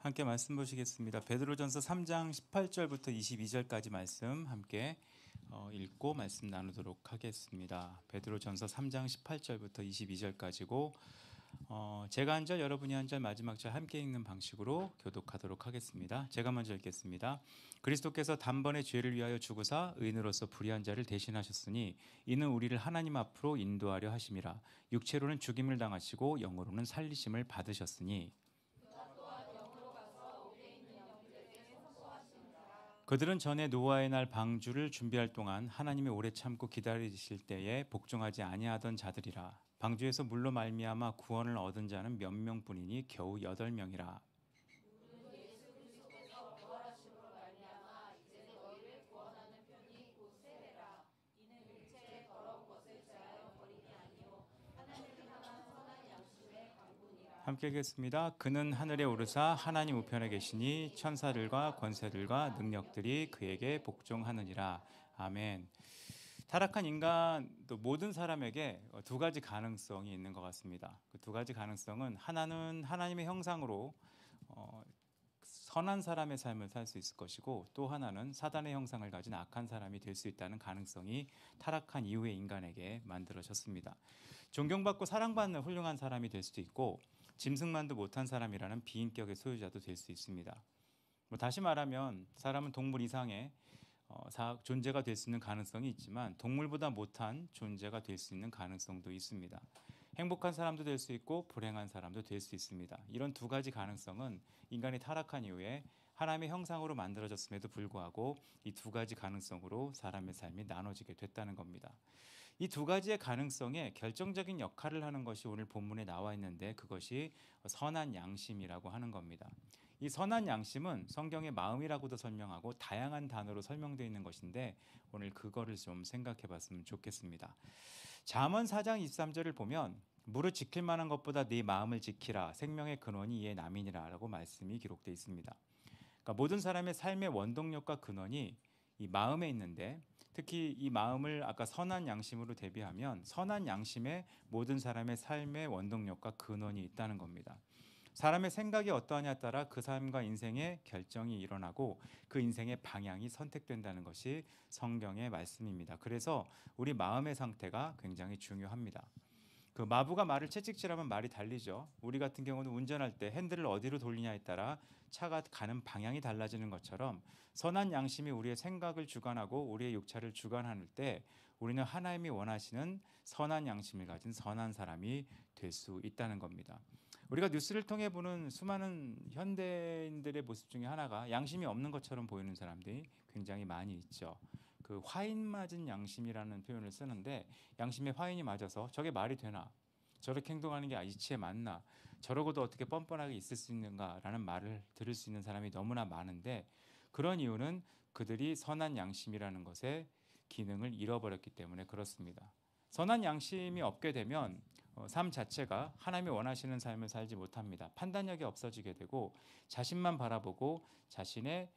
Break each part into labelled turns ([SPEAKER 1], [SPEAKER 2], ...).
[SPEAKER 1] 함께 말씀 보시겠습니다. 베드로전서 3장 18절부터 22절까지 말씀 함께 읽고 말씀 나누도록 하겠습니다. 베드로전서 3장 18절부터 22절까지고 제가 한 절 여러분이 한 절 마지막 절 함께 읽는 방식으로 교독하도록 하겠습니다. 제가 먼저 읽겠습니다. 그리스도께서 단번에 죄를 위하여 죽으사 의인으로서 불의한 자를 대신하셨으니 이는 우리를 하나님 앞으로 인도하려 하심이라. 육체로는 죽임을 당하시고 영으로는 살리심을 받으셨으니 그들은 전에 노아의 날 방주를 준비할 동안 하나님이 오래 참고 기다리실 때에 복종하지 아니하던 자들이라. 방주에서 물로 말미암아 구원을 얻은 자는 몇 명뿐이니 겨우 8명이라. 함께 읽겠습니다. 그는 하늘에 오르사 하나님 우편에 계시니 천사들과 권세들과 능력들이 그에게 복종하느니라. 아멘. 타락한 인간 또 모든 사람에게 두 가지 가능성이 있는 것 같습니다. 그 두 가지 가능성은 하나는 하나님의 형상으로 선한 사람의 삶을 살 수 있을 것이고, 또 하나는 사단의 형상을 가진 악한 사람이 될 수 있다는 가능성이 타락한 이후의 인간에게 만들어졌습니다. 존경받고 사랑받는 훌륭한 사람이 될 수도 있고, 짐승만도 못한 사람이라는 비인격의 소유자도 될 수 있습니다. 다시 말하면 사람은 동물 이상의 존재가 될 수 있는 가능성이 있지만 동물보다 못한 존재가 될 수 있는 가능성도 있습니다. 행복한 사람도 될 수 있고 불행한 사람도 될 수 있습니다. 이런 두 가지 가능성은 인간이 타락한 이후에 하나님의 형상으로 만들어졌음에도 불구하고 이 두 가지 가능성으로 사람의 삶이 나눠지게 됐다는 겁니다. 이 두 가지의 가능성에 결정적인 역할을 하는 것이 오늘 본문에 나와 있는데, 그것이 선한 양심이라고 하는 겁니다. 이 선한 양심은 성경의 마음이라고도 설명하고 다양한 단어로 설명되어 있는 것인데, 오늘 그거를 좀 생각해 봤으면 좋겠습니다. 잠언 4장 23절을 보면 무릇 지킬 만한 것보다 네 마음을 지키라, 생명의 근원이 이에 남이니라 라고 말씀이 기록되어 있습니다. 그러니까 모든 사람의 삶의 원동력과 근원이 이 마음에 있는데, 특히 이 마음을 아까 선한 양심으로 대비하면 선한 양심에 모든 사람의 삶의 원동력과 근원이 있다는 겁니다. 사람의 생각이 어떠하냐에 따라 그 삶과 인생의 결정이 일어나고 그 인생의 방향이 선택된다는 것이 성경의 말씀입니다. 그래서 우리 마음의 상태가 굉장히 중요합니다. 그 마부가 말을 채찍질하면 말이 달리죠. 우리 같은 경우는 운전할 때 핸들을 어디로 돌리냐에 따라 차가 가는 방향이 달라지는 것처럼, 선한 양심이 우리의 생각을 주관하고 우리의 육체를 주관할 때 우리는 하나님이 원하시는 선한 양심을 가진 선한 사람이 될 수 있다는 겁니다. 우리가 뉴스를 통해 보는 수많은 현대인들의 모습 중에 하나가 양심이 없는 것처럼 보이는 사람들이 굉장히 많이 있죠. 그 화인 맞은 양심이라는 표현을 쓰는데, 양심에 화인이 맞아서 저게 말이 되나? 저렇게 행동하는 게 이치에 맞나? 저러고도 어떻게 뻔뻔하게 있을 수 있는가라는 말을 들을 수 있는 사람이 너무나 많은데, 그런 이유는 그들이 선한 양심이라는 것의 기능을 잃어버렸기 때문에 그렇습니다. 선한 양심이 없게 되면 삶 자체가 하나님이 원하시는 삶을 살지 못합니다. 판단력이 없어지게 되고 자신만 바라보고 자신의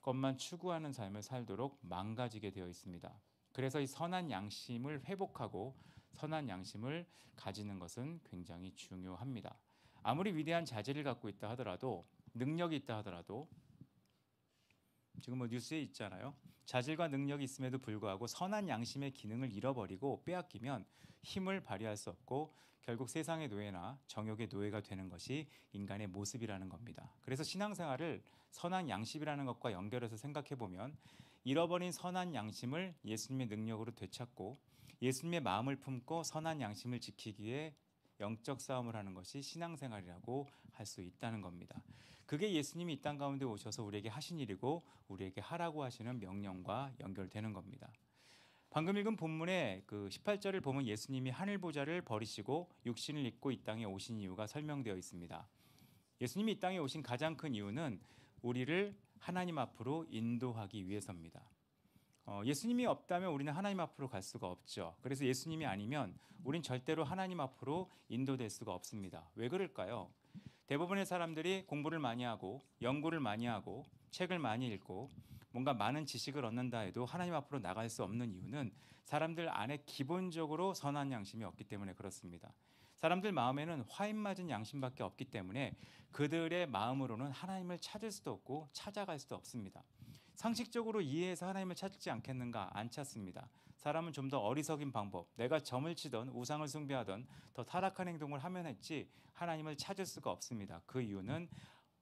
[SPEAKER 1] 것만 추구하는 삶을 살도록 망가지게 되어 있습니다. 그래서 이 선한 양심을 회복하고 선한 양심을 가지는 것은 굉장히 중요합니다. 아무리 위대한 자질을 갖고 있다 하더라도, 능력이 있다 하더라도, 지금 뉴스에 있잖아요. 자질과 능력이 있음에도 불구하고 선한 양심의 기능을 잃어버리고 빼앗기면 힘을 발휘할 수 없고 결국 세상의 노예나 정욕의 노예가 되는 것이 인간의 모습이라는 겁니다. 그래서 신앙생활을 선한 양심이라는 것과 연결해서 생각해 보면, 잃어버린 선한 양심을 예수님의 능력으로 되찾고 예수님의 마음을 품고 선한 양심을 지키기 위해 영적 싸움을 하는 것이 신앙생활이라고 할 수 있다는 겁니다. 그게 예수님이 이 땅 가운데 오셔서 우리에게 하신 일이고 우리에게 하라고 하시는 명령과 연결되는 겁니다. 방금 읽은 본문의 그 18절을 보면 예수님이 하늘 보좌를 버리시고 육신을 입고 이 땅에 오신 이유가 설명되어 있습니다. 예수님이 이 땅에 오신 가장 큰 이유는 우리를 하나님 앞으로 인도하기 위해서입니다. 예수님이 없다면 우리는 하나님 앞으로 갈 수가 없죠. 그래서 예수님이 아니면 우린 절대로 하나님 앞으로 인도될 수가 없습니다. 왜 그럴까요? 대부분의 사람들이 공부를 많이 하고 연구를 많이 하고 책을 많이 읽고 뭔가 많은 지식을 얻는다 해도 하나님 앞으로 나갈 수 없는 이유는 사람들 안에 기본적으로 선한 양심이 없기 때문에 그렇습니다. 사람들 마음에는 화인 맞은 양심밖에 없기 때문에 그들의 마음으로는 하나님을 찾을 수도 없고 찾아갈 수도 없습니다. 상식적으로 이해해서 하나님을 찾지 않겠는가? 안 찾습니다. 사람은 좀 더 어리석인 방법, 내가 점을 치던 우상을 숭배하던 더 타락한 행동을 하면 했지 하나님을 찾을 수가 없습니다. 그 이유는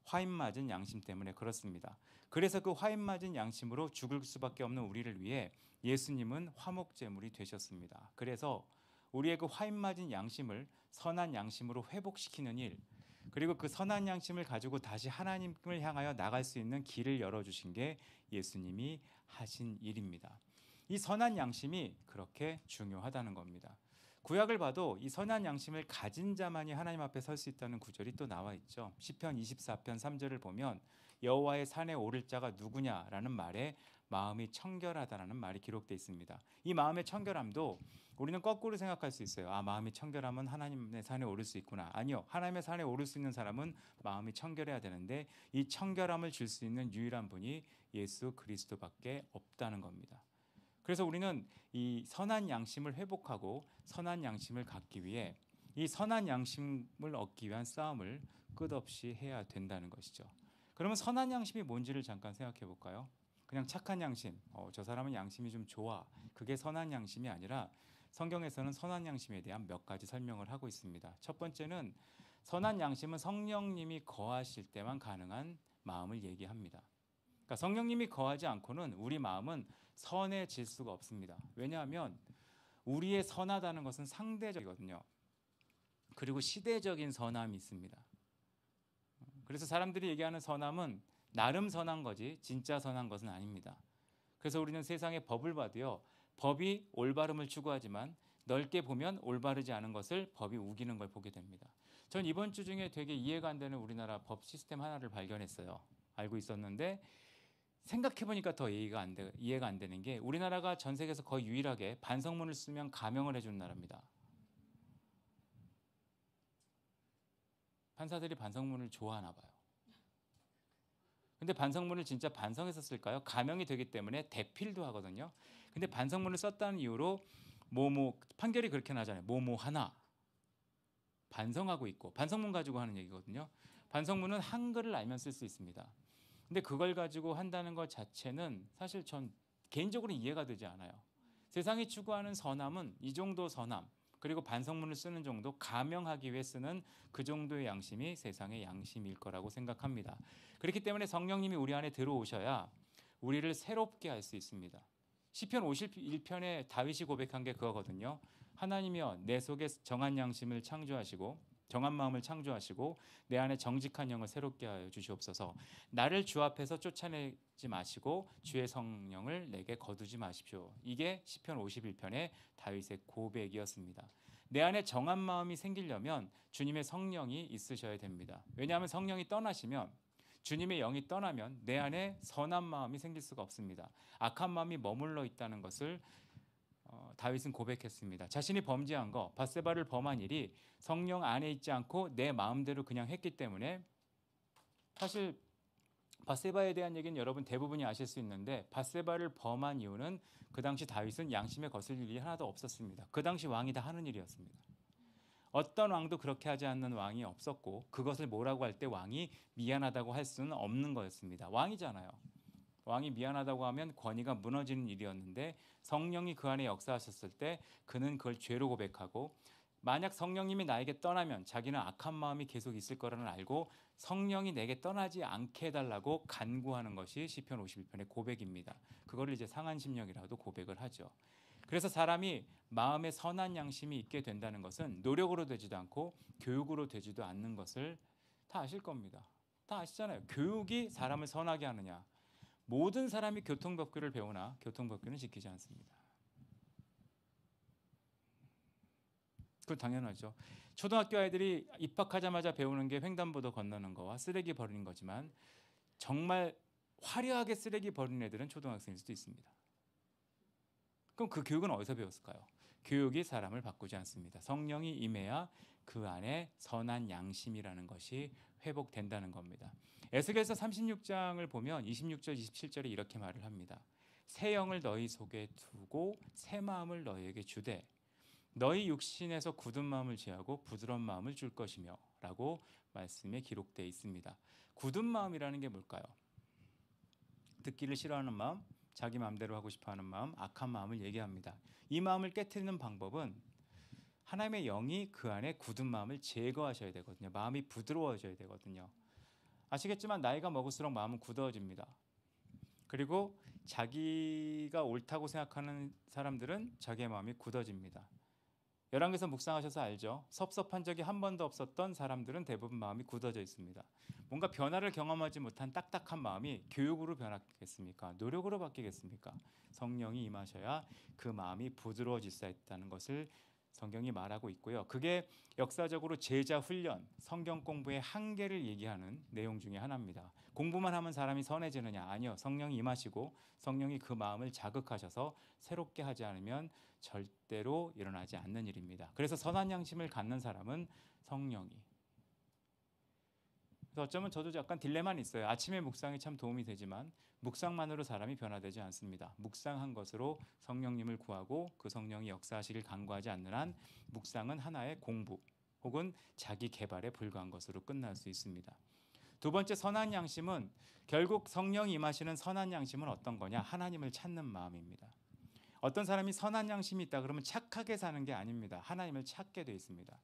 [SPEAKER 1] 화인 맞은 양심 때문에 그렇습니다. 그래서 그 화인 맞은 양심으로 죽을 수밖에 없는 우리를 위해 예수님은 화목제물이 되셨습니다. 그래서 우리의 그 화인 맞은 양심을 선한 양심으로 회복시키는 일, 그리고 그 선한 양심을 가지고 다시 하나님을 향하여 나갈 수 있는 길을 열어주신 게 예수님이 하신 일입니다. 이 선한 양심이 그렇게 중요하다는 겁니다. 구약을 봐도 이 선한 양심을 가진 자만이 하나님 앞에 설 수 있다는 구절이 또 나와 있죠. 시편 24편 3절을 보면 여호와의 산에 오를 자가 누구냐라는 말에 마음이 청결하다라는 말이 기록되어 있습니다. 이 마음의 청결함도 우리는 거꾸로 생각할 수 있어요. 아, 마음이 청결하면 하나님의 산에 오를 수 있구나. 아니요. 하나님의 산에 오를 수 있는 사람은 마음이 청결해야 되는데 이 청결함을 줄 수 있는 유일한 분이 예수 그리스도밖에 없다는 겁니다. 그래서 우리는 이 선한 양심을 회복하고 선한 양심을 갖기 위해 이 선한 양심을 얻기 위한 싸움을 끝없이 해야 된다는 것이죠. 그러면 선한 양심이 뭔지를 잠깐 생각해 볼까요? 그냥 착한 양심, 저 사람은 양심이 좀 좋아. 그게 선한 양심이 아니라 성경에서는 선한 양심에 대한 몇 가지 설명을 하고 있습니다. 첫 번째는 선한 양심은 성령님이 거하실 때만 가능한 마음을 얘기합니다. 그러니까 성령님이 거하지 않고는 우리 마음은 선해질 수가 없습니다. 왜냐하면 우리의 선하다는 것은 상대적이거든요. 그리고 시대적인 선함이 있습니다. 그래서 사람들이 얘기하는 선함은 나름 선한 거지 진짜 선한 것은 아닙니다. 그래서 우리는 세상의 법을 봐도요. 법이 올바름을 추구하지만 넓게 보면 올바르지 않은 것을 법이 우기는 걸 보게 됩니다. 전 이번 주 중에 되게 이해가 안 되는 우리나라 법 시스템 하나를 발견했어요. 알고 있었는데 생각해보니까 더 이해가 안 되는 게 우리나라가 전 세계에서 거의 유일하게 반성문을 쓰면 감형을 해주는 나라입니다. 판사들이 반성문을 좋아하나 봐요. 근데 반성문을 진짜 반성해서 쓸까요? 감형이 되기 때문에 대필도 하거든요. 근데 반성문을 썼다는 이유로 판결이 그렇게 나잖아요. 뭐뭐 하나 반성하고 있고 반성문 가지고 하는 얘기거든요. 반성문은 한글을 알면 쓸 수 있습니다. 근데 그걸 가지고 한다는 것 자체는 사실 전 개인적으로 이해가 되지 않아요. 세상이 추구하는 선함은 이 정도 선함, 그리고 반성문을 쓰는 정도, 감형하기 위해 쓰는 그 정도의 양심이 세상의 양심일 거라고 생각합니다. 그렇기 때문에 성령님이 우리 안에 들어오셔야 우리를 새롭게 할 수 있습니다. 시편 51편에 다윗이 고백한 게 그거거든요. 하나님이여 내 속에 정한 양심을 창조하시고 정한 마음을 창조하시고 내 안에 정직한 영을 새롭게 하여 주시옵소서. 나를 주 앞에서 쫓아내지 마시고 주의 성령을 내게 거두지 마십시오. 이게 시편 51편의 다윗의 고백이었습니다. 내 안에 정한 마음이 생기려면 주님의 성령이 있으셔야 됩니다. 왜냐하면 성령이 떠나시면 주님의 영이 떠나면 내 안에 선한 마음이 생길 수가 없습니다. 악한 마음이 머물러 있다는 것을 다윗은 고백했습니다. 자신이 범죄한 거, 밧세바를 범한 일이 성령 안에 있지 않고 내 마음대로 그냥 했기 때문에 사실 밧세바에 대한 얘기는 여러분 대부분이 아실 수 있는데 밧세바를 범한 이유는 그 당시 다윗은 양심에 거슬릴 일이 하나도 없었습니다. 그 당시 왕이 다 하는 일이었습니다. 어떤 왕도 그렇게 하지 않는 왕이 없었고 그것을 뭐라고 할 때 왕이 미안하다고 할 수는 없는 거였습니다. 왕이잖아요. 왕이 미안하다고 하면 권위가 무너지는 일이었는데 성령이 그 안에 역사하셨을 때 그는 그걸 죄로 고백하고 만약 성령님이 나에게 떠나면 자기는 악한 마음이 계속 있을 거라는 알고 성령이 내게 떠나지 않게 해달라고 간구하는 것이 시편 51편의 고백입니다. 그거를 이제 상한심령이라도 고백을 하죠. 그래서 사람이 마음에 선한 양심이 있게 된다는 것은 노력으로 되지도 않고 교육으로 되지도 않는 것을 다 아실 겁니다. 다 아시잖아요. 교육이 사람을 선하게 하느냐. 모든 사람이 교통법규를 배우나 교통법규는 지키지 않습니다. 그건 당연하죠. 초등학교 아이들이 입학하자마자 배우는 게 횡단보도 건너는 거와 쓰레기 버리는 거지만 정말 화려하게 쓰레기 버리는 애들은 초등학생일 수도 있습니다. 그럼 그 교육은 어디서 배웠을까요? 교육이 사람을 바꾸지 않습니다. 성령이 임해야 그 안에 선한 양심이라는 것이 회복된다는 겁니다. 에스겔서 36장을 보면 26절 27절에 이렇게 말을 합니다. 새 영을 너희 속에 두고 새 마음을 너희에게 주되 너희 육신에서 굳은 마음을 제하고 부드러운 마음을 줄 것이며 라고 말씀에 기록되어 있습니다. 굳은 마음이라는 게 뭘까요? 듣기를 싫어하는 마음, 자기 마음대로 하고 싶어하는 마음, 악한 마음을 얘기합니다. 이 마음을 깨트리는 방법은 하나님의 영이 그 안에 굳은 마음을 제거하셔야 되거든요. 마음이 부드러워져야 되거든요. 아시겠지만 나이가 먹을수록 마음은 굳어집니다. 그리고 자기가 옳다고 생각하는 사람들은 자기의 마음이 굳어집니다. 열왕기서 묵상하셔서 알죠? 섭섭한 적이 한 번도 없었던 사람들은 대부분 마음이 굳어져 있습니다. 뭔가 변화를 경험하지 못한 딱딱한 마음이 교육으로 변하겠습니까? 노력으로 바뀌겠습니까? 성령이 임하셔야 그 마음이 부드러워질 수 있다는 것을 성경이 말하고 있고요. 그게 역사적으로 제자 훈련, 성경 공부의 한계를 얘기하는 내용 중에 하나입니다. 공부만 하면 사람이 선해지느냐? 아니요. 성령이 임하시고 성령이 그 마음을 자극하셔서 새롭게 하지 않으면 절대로 일어나지 않는 일입니다. 그래서 선한 양심을 갖는 사람은 성령이. 그래서 어쩌면 저도 약간 딜레마는 있어요. 아침에 묵상이 참 도움이 되지만 묵상만으로 사람이 변화되지 않습니다. 묵상한 것으로 성령님을 구하고 그 성령이 역사하시길 간구하지 않는 한 묵상은 하나의 공부 혹은 자기 개발에 불과한 것으로 끝날 수 있습니다. 두 번째 선한 양심은 결국 성령이 임하시는 선한 양심은 어떤 거냐? 하나님을 찾는 마음입니다. 어떤 사람이 선한 양심이 있다 그러면 착하게 사는 게 아닙니다. 하나님을 찾게 돼 있습니다.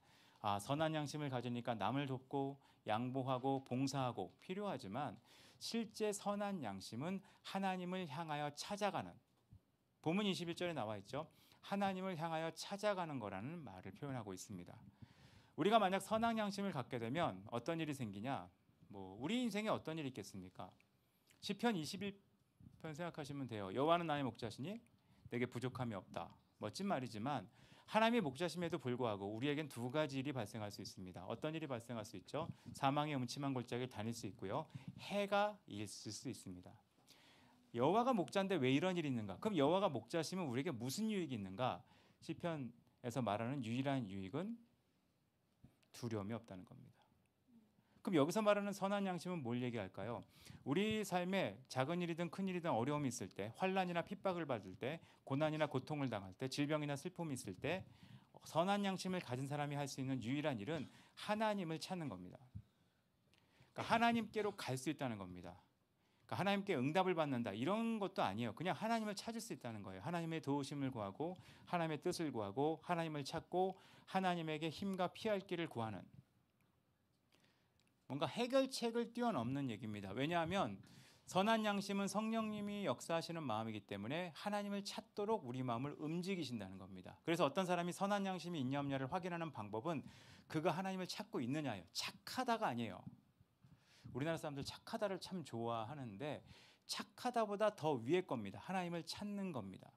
[SPEAKER 1] 선한 양심을 가지니까 남을 돕고 양보하고 봉사하고 필요하지만 실제 선한 양심은 하나님을 향하여 찾아가는, 본문 21절에 나와 있죠. 하나님을 향하여 찾아가는 거라는 말을 표현하고 있습니다. 우리가 만약 선한 양심을 갖게 되면 어떤 일이 생기냐? 우리 인생에 어떤 일이 있겠습니까? 시편 21편 생각하시면 돼요. 여호와는 나의 목자시니 내게 부족함이 없다. 멋진 말이지만 하나님의 목자심에도 불구하고 우리에겐 두 가지 일이 발생할 수 있습니다. 어떤 일이 발생할 수 있죠? 사망의 음침한 골짜기를 다닐 수 있고요. 해가 있을 수 있습니다. 여호와가 목자인데 왜 이런 일이 있는가? 그럼 여호와가 목자시면 우리에게 무슨 유익이 있는가? 시편에서 말하는 유일한 유익은 두려움이 없다는 겁니다. 그럼 여기서 말하는 선한 양심은 뭘 얘기할까요? 우리 삶에 작은 일이든 큰 일이든 어려움이 있을 때, 환난이나 핍박을 받을 때, 고난이나 고통을 당할 때, 질병이나 슬픔이 있을 때 선한 양심을 가진 사람이 할 수 있는 유일한 일은 하나님을 찾는 겁니다. 그러니까 하나님께로 갈 수 있다는 겁니다. 그러니까 하나님께 응답을 받는다 이런 것도 아니에요. 그냥 하나님을 찾을 수 있다는 거예요. 하나님의 도우심을 구하고 하나님의 뜻을 구하고 하나님을 찾고 하나님에게 힘과 피할 길을 구하는, 뭔가 해결책을 뛰어넘는 얘기입니다. 왜냐하면 선한 양심은 성령님이 역사하시는 마음이기 때문에 하나님을 찾도록 우리 마음을 움직이신다는 겁니다. 그래서 어떤 사람이 선한 양심이 있냐 없냐를 확인하는 방법은 그가 하나님을 찾고 있느냐예요. 착하다가 아니에요. 우리나라 사람들 착하다를 참 좋아하는데 착하다보다 더 위의 겁니다. 하나님을 찾는 겁니다.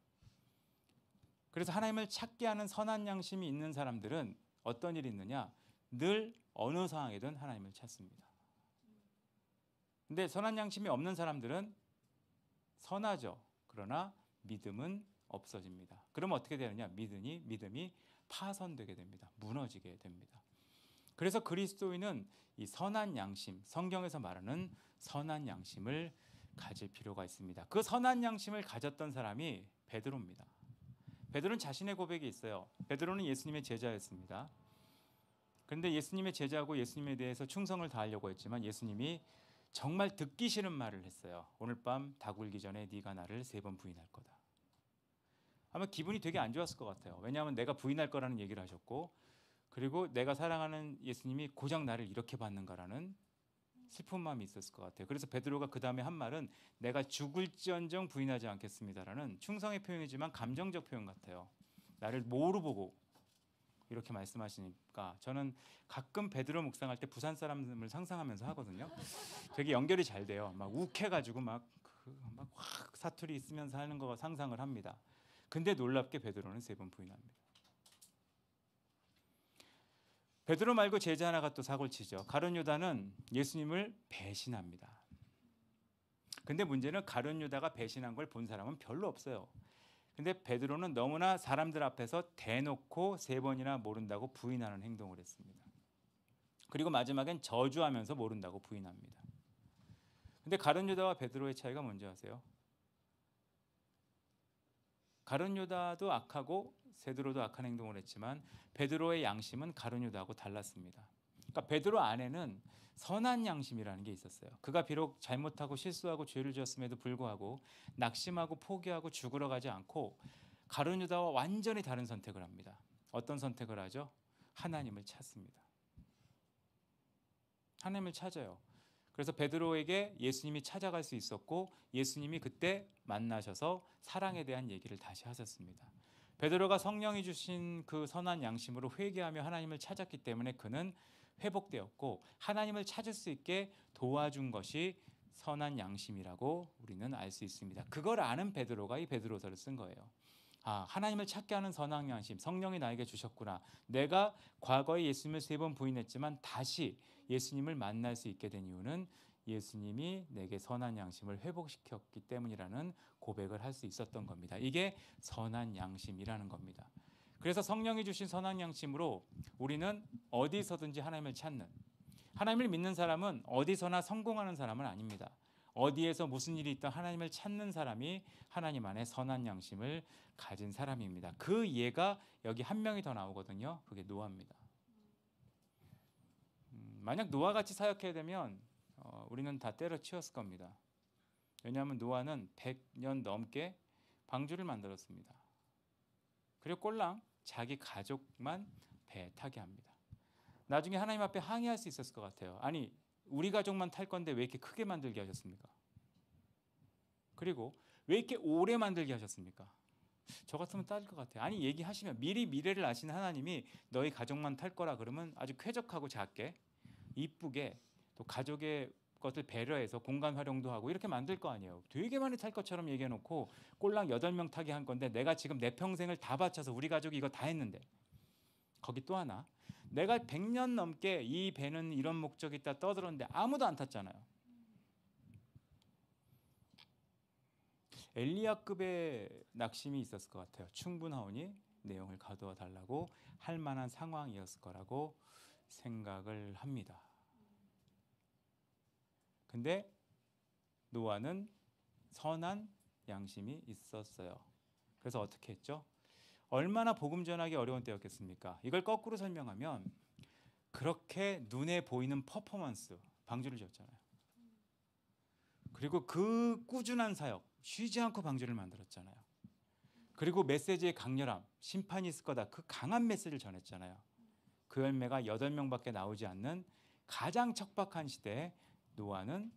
[SPEAKER 1] 그래서 하나님을 찾게 하는 선한 양심이 있는 사람들은 어떤 일이 있느냐? 늘 어느 상황이든 하나님을 찾습니다. 근데 선한 양심이 없는 사람들은 선하죠. 그러나 믿음은 없어집니다. 그러면 어떻게 되느냐? 믿음이 파손되게 됩니다. 무너지게 됩니다. 그래서 그리스도인은 이 선한 양심, 성경에서 말하는 선한 양심을 가질 필요가 있습니다. 그 선한 양심을 가졌던 사람이 베드로입니다. 베드로는 자신의 고백이 있어요. 베드로는 예수님의 제자였습니다. 그런데 예수님의 제자고 예수님에 대해서 충성을 다하려고 했지만 예수님이 정말 듣기 싫은 말을 했어요. 오늘 밤 닭 울기 전에 네가 나를 3번 부인할 거다. 아마 기분이 되게 안 좋았을 것 같아요. 왜냐하면 내가 부인할 거라는 얘기를 하셨고, 그리고 내가 사랑하는 예수님이 고작 나를 이렇게 받는가라는 슬픈 마음이 있었을 것 같아요. 그래서 베드로가 그 다음에 한 말은 내가 죽을지언정 부인하지 않겠습니다라는 충성의 표현이지만 감정적 표현 같아요. 나를 뭐로 보고 이렇게 말씀하시니까 저는 가끔 베드로 묵상할 때 부산 사람을 상상하면서 하거든요. 되게 연결이 잘 돼요. 막 욱해가지고 막 확 사투리 있으면서 하는 거 상상을 합니다. 근데 놀랍게 베드로는 3번 부인합니다. 베드로 말고 제자 하나가 또 사고를 치죠. 가룟 유다는 예수님을 배신합니다. 근데 문제는 가룟 유다가 배신한 걸 본 사람은 별로 없어요. 근데 베드로는 너무나 사람들 앞에서 대놓고 3번이나 모른다고 부인하는 행동을 했습니다. 그리고 마지막엔 저주하면서 모른다고 부인합니다. 근데 가룟 유다와 베드로의 차이가 뭔지 아세요? 가룟 유다도 악하고 세드로도 악한 행동을 했지만 베드로의 양심은 가룟유다하고 달랐습니다. 그러니까 베드로 안에는 선한 양심이라는 게 있었어요. 그가 비록 잘못하고 실수하고 죄를 지었음에도 불구하고 낙심하고 포기하고 죽으러 가지 않고 가룟유다와 완전히 다른 선택을 합니다. 어떤 선택을 하죠? 하나님을 찾습니다. 하나님을 찾아요. 그래서 베드로에게 예수님이 찾아갈 수 있었고 예수님이 그때 만나셔서 사랑에 대한 얘기를 다시 하셨습니다. 베드로가 성령이 주신 그 선한 양심으로 회개하며 하나님을 찾았기 때문에 그는 회복되었고 하나님을 찾을 수 있게 도와준 것이 선한 양심이라고 우리는 알 수 있습니다. 그걸 아는 베드로가 이 베드로서를 쓴 거예요. 아, 하나님을 찾게 하는 선한 양심, 성령이 나에게 주셨구나. 내가 과거에 예수님을 3번 부인했지만 다시 예수님을 만날 수 있게 된 이유는 예수님이 내게 선한 양심을 회복시켰기 때문이라는 고백을 할 수 있었던 겁니다. 이게 선한 양심이라는 겁니다. 그래서 성령이 주신 선한 양심으로 우리는 어디서든지 하나님을 찾는, 하나님을 믿는 사람은 어디서나 성공하는 사람은 아닙니다. 어디에서 무슨 일이 있든 하나님을 찾는 사람이 하나님 안에 선한 양심을 가진 사람입니다. 그 예가 여기 한 명이 더 나오거든요. 그게 노아입니다. 만약 노아같이 사역해야 되면 우리는 다 때려치웠을 겁니다. 왜냐하면 노아는 100년 넘게 방주를 만들었습니다. 그리고 꼴랑 자기 가족만 배 타게 합니다. 나중에 하나님 앞에 항의할 수 있었을 것 같아요. 아니, 우리 가족만 탈 건데 왜 이렇게 크게 만들게 하셨습니까? 그리고 왜 이렇게 오래 만들게 하셨습니까? 저 같으면 따질 것 같아요. 아니, 얘기하시면 미리 미래를 아시는 하나님이 너희 가족만 탈 거라 그러면 아주 쾌적하고 작게 이쁘게 또 가족의 것을 배려해서 공간 활용도 하고 이렇게 만들 거 아니에요. 되게 많이 탈 것처럼 얘기해놓고 꼴랑 8명 타게 한 건데 내가 지금 내 평생을 다 바쳐서 우리 가족이 이거 다 했는데 거기 또 하나 내가 100년 넘게 이 배는 이런 목적이 있다 떠들었는데 아무도 안 탔잖아요. 엘리야급의 낙심이 있었을 것 같아요. 충분하오니 내용을 가두어 달라고 할 만한 상황이었을 거라고 생각을 합니다. 근데 노아는 선한 양심이 있었어요. 그래서 어떻게 했죠? 얼마나 복음 전하기 어려운 때였겠습니까? 이걸 거꾸로 설명하면 그렇게 눈에 보이는 퍼포먼스, 방주를 지었잖아요. 그리고 그 꾸준한 사역, 쉬지 않고 방주를 만들었잖아요. 그리고 메시지의 강렬함, 심판이 있을 거다. 그 강한 메시지를 전했잖아요. 그 열매가 8명밖에 나오지 않는 가장 척박한 시대에 노아는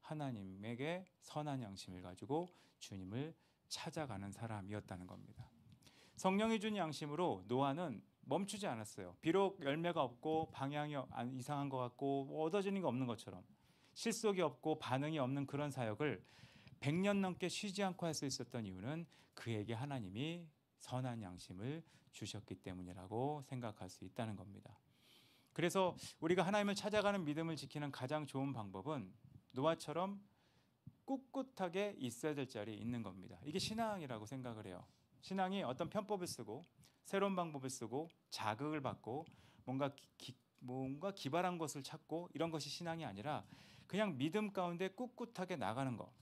[SPEAKER 1] 하나님에게 선한 양심을 가지고 주님을 찾아가는 사람이었다는 겁니다. 성령이 준 양심으로 노아는 멈추지 않았어요. 비록 열매가 없고 방향이 이상한 것 같고 얻어지는 게 없는 것처럼 실속이 없고 반응이 없는 그런 사역을 100년 넘게 쉬지 않고 할 수 있었던 이유는 그에게 하나님이 선한 양심을 주셨기 때문이라고 생각할 수 있다는 겁니다. 그래서 우리가 하나님을 찾아가는 믿음을 지키는 가장 좋은 방법은 노아처럼 꿋꿋하게 있어야 될 자리에 있는 겁니다. 이게 신앙이라고 생각을 해요. 신앙이 어떤 편법을 쓰고 새로운 방법을 쓰고 자극을 받고 뭔가 기발한 것을 찾고 이런 것이 신앙이 아니라 그냥 믿음 가운데 꿋꿋하게 나가는 것,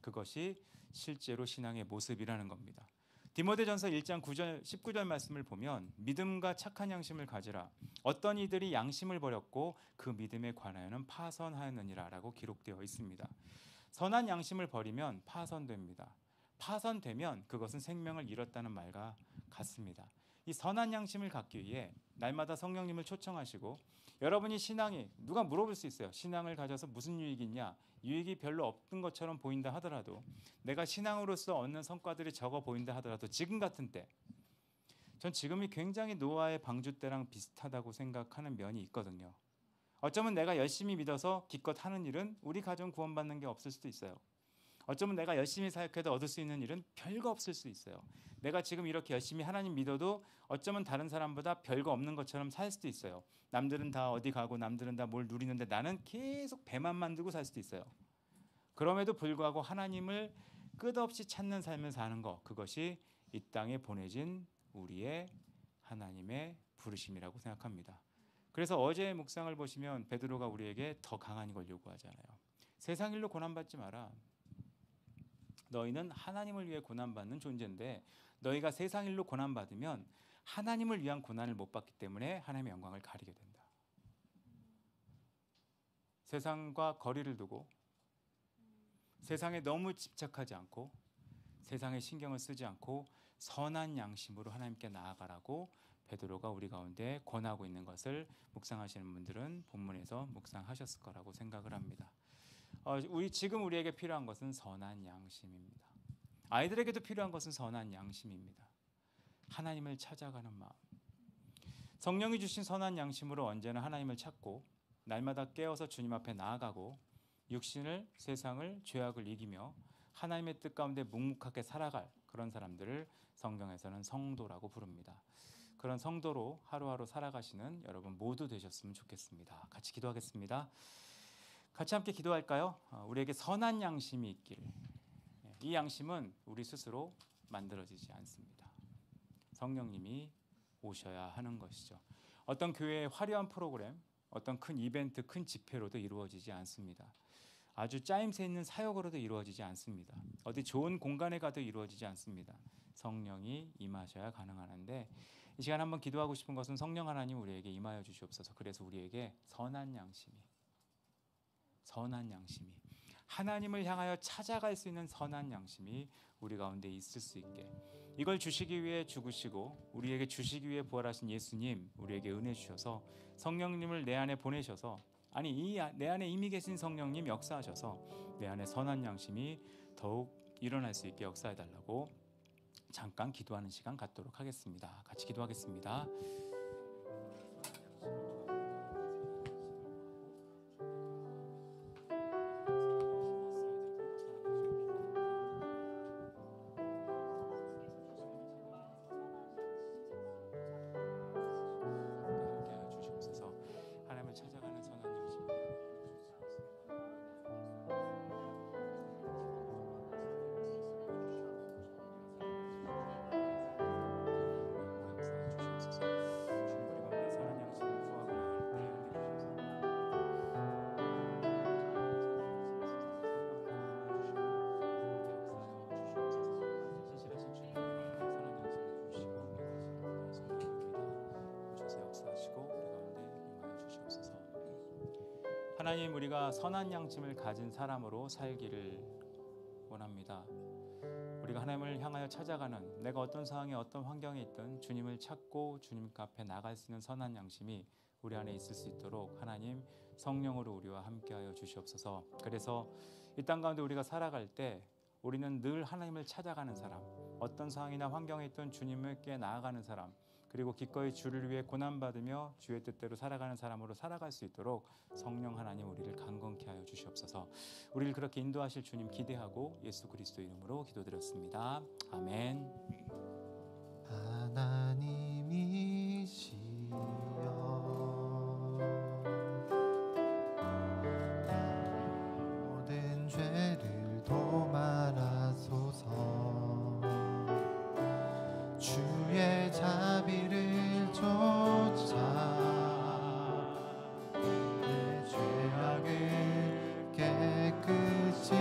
[SPEAKER 1] 그것이 실제로 신앙의 모습이라는 겁니다. 디모데전서 1장 9절 19절 말씀을 보면 믿음과 착한 양심을 가지라. 어떤 이들이 양심을 버렸고 그 믿음에 관하여는 파선하였느니라 라고 기록되어 있습니다. 선한 양심을 버리면 파선됩니다. 파선되면 그것은 생명을 잃었다는 말과 같습니다. 이 선한 양심을 갖기 위해 날마다 성령님을 초청하시고 여러분이 신앙이 누가 물어볼 수 있어요. 신앙을 가져서 무슨 유익이 있냐? 유익이 별로 없는 것처럼 보인다 하더라도 내가 신앙으로서 얻는 성과들이 적어 보인다 하더라도 지금 같은 때 전 지금이 굉장히 노아의 방주 때랑 비슷하다고 생각하는 면이 있거든요. 어쩌면 내가 열심히 믿어서 기껏 하는 일은 우리 가정 구원받는 게 없을 수도 있어요. 어쩌면 내가 열심히 사역해도 얻을 수 있는 일은 별거 없을 수 있어요. 내가 지금 이렇게 열심히 하나님 믿어도 어쩌면 다른 사람보다 별거 없는 것처럼 살 수도 있어요. 남들은 다 어디 가고 남들은 다 뭘 누리는데 나는 계속 배만 만들고 살 수도 있어요. 그럼에도 불구하고 하나님을 끝없이 찾는 삶을 사는 것, 그것이 이 땅에 보내진 우리의 하나님의 부르심이라고 생각합니다. 그래서 어제 묵상을 보시면 베드로가 우리에게 더 강한 걸 요구하잖아요. 세상 일로 고난받지 마라. 너희는 하나님을 위해 고난받는 존재인데 너희가 세상 일로 고난받으면 하나님을 위한 고난을 못 받기 때문에 하나님의 영광을 가리게 된다. 세상과 거리를 두고 세상에 너무 집착하지 않고 세상에 신경을 쓰지 않고 선한 양심으로 하나님께 나아가라고 베드로가 우리 가운데 권하고 있는 것을 묵상하시는 분들은 본문에서 묵상하셨을 거라고 생각을 합니다. 지금 우리에게 필요한 것은 선한 양심입니다. 아이들에게도 필요한 것은 선한 양심입니다. 하나님을 찾아가는 마음, 성령이 주신 선한 양심으로 언제나 하나님을 찾고 날마다 깨어서 주님 앞에 나아가고 육신을, 세상을, 죄악을 이기며 하나님의 뜻 가운데 묵묵하게 살아갈 그런 사람들을 성경에서는 성도라고 부릅니다. 그런 성도로 하루하루 살아가시는 여러분 모두 되셨으면 좋겠습니다. 같이 기도하겠습니다. 같이 함께 기도할까요? 우리에게 선한 양심이 있길. 이 양심은 우리 스스로 만들어지지 않습니다. 성령님이 오셔야 하는 것이죠. 어떤 교회의 화려한 프로그램, 어떤 큰 이벤트, 큰 집회로도 이루어지지 않습니다. 아주 짜임새 있는 사역으로도 이루어지지 않습니다. 어디 좋은 공간에 가도 이루어지지 않습니다. 성령이 임하셔야 가능하는데 이 시간 한번 기도하고 싶은 것은 성령 하나님 우리에게 임하여 주시옵소서. 그래서 우리에게 선한 양심이 하나님을 향하여 찾아갈 수 있는 선한 양심이 우리 가운데 있을 수 있게, 이걸 주시기 위해 죽으시고 우리에게 주시기 위해 부활하신 예수님, 우리에게 은혜 주셔서 성령님을 내 안에 보내셔서, 내 안에 이미 계신 성령님 역사하셔서 내 안에 선한 양심이 더욱 일어날 수 있게 역사해 달라고 잠깐 기도하는 시간 갖도록 하겠습니다. 같이 기도하겠습니다. 하나님, 우리가 선한 양심을 가진 사람으로 살기를 원합니다. 우리가 하나님을 향하여 찾아가는, 내가 어떤 상황에 어떤 환경에 있든 주님을 찾고 주님 앞에 나갈 수 있는 선한 양심이 우리 안에 있을 수 있도록 하나님 성령으로 우리와 함께하여 주시옵소서. 그래서 이 땅 가운데 우리가 살아갈 때 우리는 늘 하나님을 찾아가는 사람, 어떤 상황이나 환경에 있든 주님께 나아가는 사람, 그리고 기꺼이 주를 위해 고난받으며 주의 뜻대로 살아가는 사람으로 살아갈 수 있도록 성령 하나님 우리를 강건케 하여 주시옵소서. 우리를 그렇게 인도하실 주님 기대하고 예수 그리스도 이름으로 기도드렸습니다. 아멘.
[SPEAKER 2] 하나님이시여 모든 죄를 도말하소서. 주의 자비를 쫓아 내 죄악을 깨끗이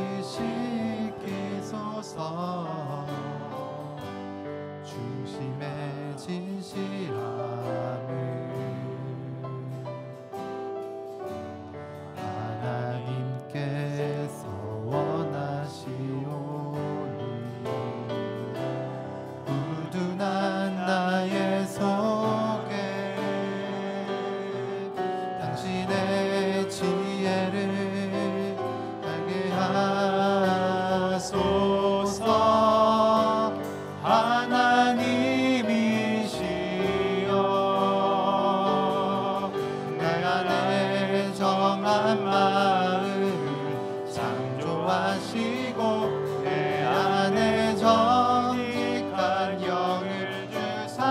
[SPEAKER 2] 씻기소서. 중심의 진실함을 하나님께서 원하시오니 우둔한 나의 속에 당신의 지혜를 알게 하소서. 하나님이시여 내 안에 정한 마음을 창조하시고 내 안에 정직한 영을 주사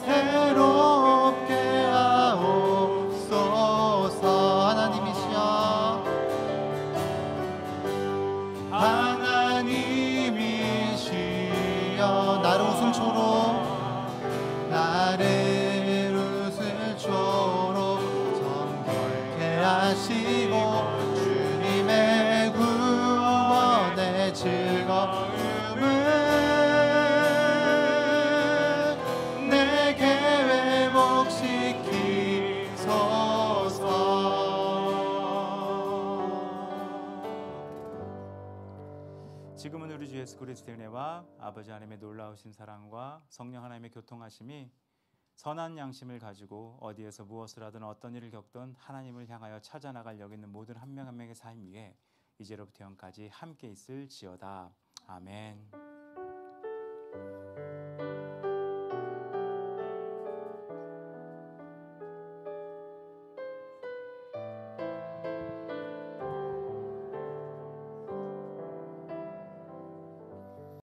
[SPEAKER 2] 새롭게 하옵소서. 하나님이시여 나를 웃음초로 정결케 하시고 주님의 구원의 즐거움
[SPEAKER 1] 지금은 우리 주 예수 그리스도의 은혜와 아버지 하나님의 놀라우신 사랑과 성령 하나님의 교통하심이 선한 양심을 가지고 어디에서 무엇을 하든 어떤 일을 겪든 하나님을 향하여 찾아나갈 여기 있는 모든 한 명 한 명의 삶 위에 이제로부터 영까지 함께 있을지어다. 아멘.